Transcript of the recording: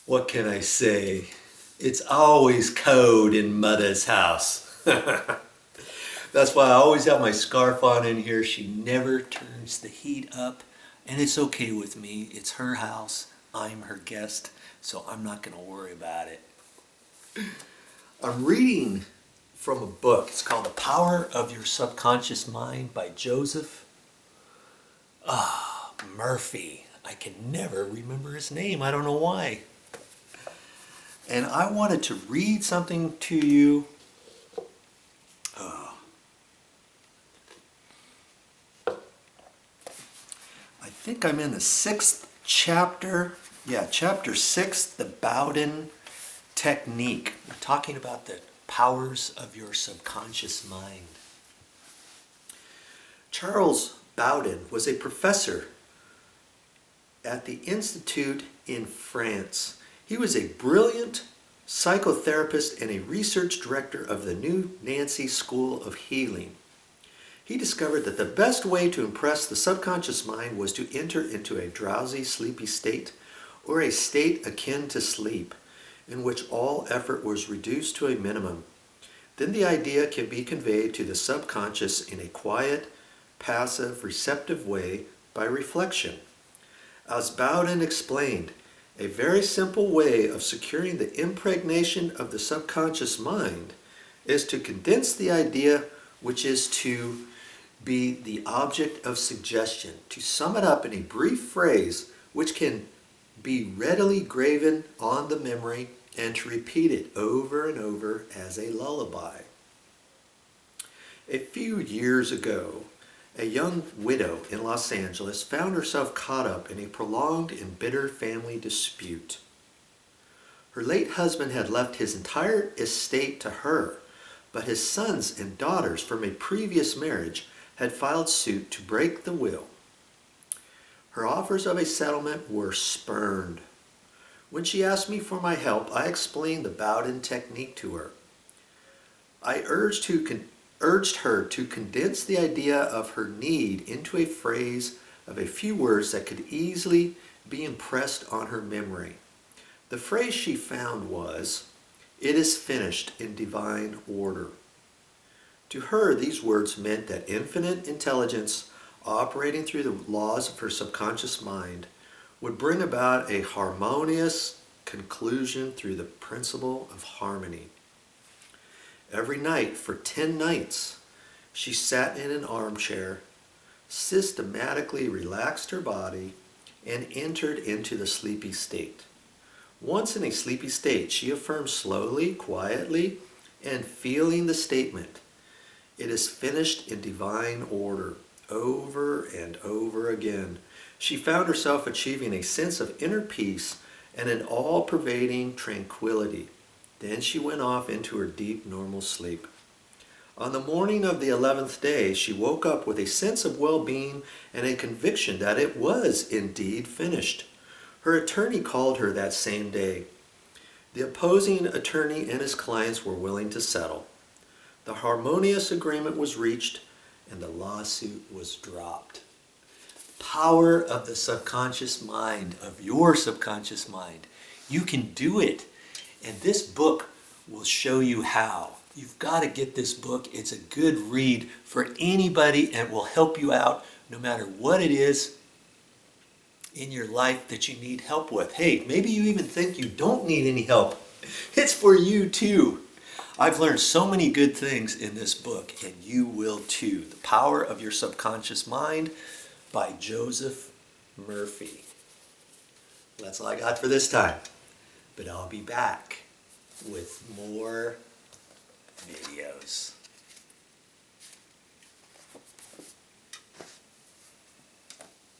What can I say? It's always cold in Motha's house. That's why I always have my scarf on in here. She never turns the heat up, and it's okay with me. It's her house. I'm her guest, so I'm not going to worry about it. I'm reading from a book. It's called The Power of Your Subconscious Mind by Joseph Murphy. I can never remember his name. I don't know why. And I wanted to read something to you. I think I'm in the 6th chapter. Yeah, chapter 6, the Bowden technique. We're talking about the powers of your subconscious mind. Charles Bowden was a professor at the Institute in France. He was a brilliant psychotherapist and a research director of the New Nancy School of Healing. He discovered that the best way to impress the subconscious mind was to enter into a drowsy, sleepy state, or a state akin to sleep, in which all effort was reduced to a minimum. Then the idea can be conveyed to the subconscious in a quiet, passive, receptive way by reflection. As Bowden explained, a very simple way of securing the impregnation of the subconscious mind is to condense the idea, which is to be the object of suggestion, to sum it up in a brief phrase which can be readily graven on the memory, and to repeat it over and over as a lullaby. A few years ago, a young widow in Los Angeles found herself caught up in a prolonged and bitter family dispute. Her late husband had left his entire estate to her, but his sons and daughters from a previous marriage had filed suit to break the will. Her offers of a settlement were spurned. When she asked me for my help, I explained the Bowden technique to her. I urged her to condense the idea of her need into a phrase of a few words that could easily be impressed on her memory. The phrase she found was, "It is finished in divine order." To her, these words meant that infinite intelligence, operating through the laws of her subconscious mind, would bring about a harmonious conclusion through the principle of harmony. Every night for 10 nights, she sat in an armchair, systematically relaxed her body, and entered into the sleepy state. Once in a sleepy state, she affirmed slowly, quietly, and feeling the statement, "It is finished in divine order," over and over again. She found herself achieving a sense of inner peace and an all-pervading tranquility. Then she went off into her deep, normal sleep. On the morning of the 11th day, she woke up with a sense of well-being and a conviction that it was indeed finished. Her attorney called her that same day. The opposing attorney and his clients were willing to settle. The harmonious agreement was reached, and the lawsuit was dropped. Power of the subconscious mind, of your subconscious mind. You can do it. And this book will show you how. You've got to get this book. It's a good read for anybody and will help you out no matter what it is in your life that you need help with. Hey, maybe you even think you don't need any help. It's for you too. I've learned so many good things in this book, and you will too. The Power of Your Subconscious Mind by Joseph Murphy. That's all I got for this time. But I'll be back with more videos.